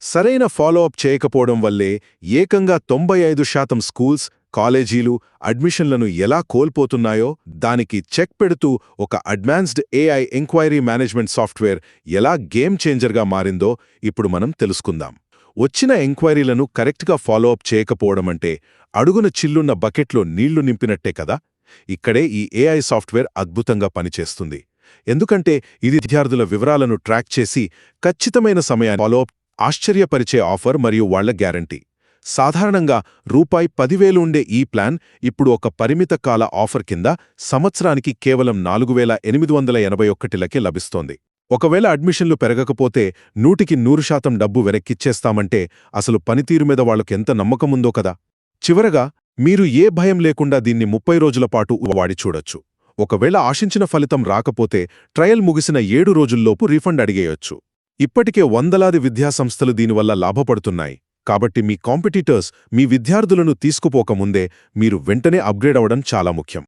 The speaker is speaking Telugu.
సరైన ఫాలోఅప్ చేయకపోవడం వల్లే ఏకంగా 95% స్కూల్స్, కాలేజీలు అడ్మిషన్లను ఎలా కోల్పోతున్నాయో దానికి చెక్ పెడుతూ ఒక advanced AI enquiry management software ఎలా గేమ్ చేంజర్గా మారిందో ఇప్పుడు మనం తెలుసుకుందాం. వచ్చిన ఎంక్వైరీలను కరెక్ట్గా ఫాలోఅప్ చేయకపోవడమంటే అడుగున చిల్లున్న బకెట్లో నీళ్లు నింపినట్టే కదా. ఇక్కడే ఈ ఏఐ సాఫ్ట్వేర్ అద్భుతంగా పనిచేస్తుంది. ఎందుకంటే ఇది విద్యార్థుల వివరాలను ట్రాక్ చేసి ఖచ్చితమైన సమయాన్ని ఫాలోఅప్, ఆశ్చర్యపరిచే ఆఫర్ మరియు వాళ్ల గ్యారంటీ. సాధారణంగా రూ10,000 ఉండే ఈ ప్లాన్ ఇప్పుడు ఒక పరిమిత కాల ఆఫర్ కింద సంవత్సరానికి కేవలం 4,881లకే లభిస్తోంది. ఒకవేళ అడ్మిషన్లు పెరగకపోతే 100% డబ్బు వెనక్కిచ్చేస్తామంటే అసలు పనితీరు మీద వాళ్లకెంత నమ్మకముందో కదా. చివరగా మీరు ఏ భయం లేకుండా దీన్ని 30 రోజుల పాటు వాడి చూడొచ్చు. ఒకవేళ ఆశించిన ఫలితం రాకపోతే ట్రయల్ ముగిసిన 7 రోజుల్లోపు రీఫండ్ అడిగేయొచ్చు. ఇప్పటికే వందలాది విద్యాసంస్థలు దీనివల్ల లాభపడుతున్నాయి. కాబట్టి మీ కాంపిటీటర్స్ మీ విద్యార్థులను తీసుకుపోకముందే మీరు వెంటనే అప్గ్రేడ్ అవ్వడం చాలా ముఖ్యం.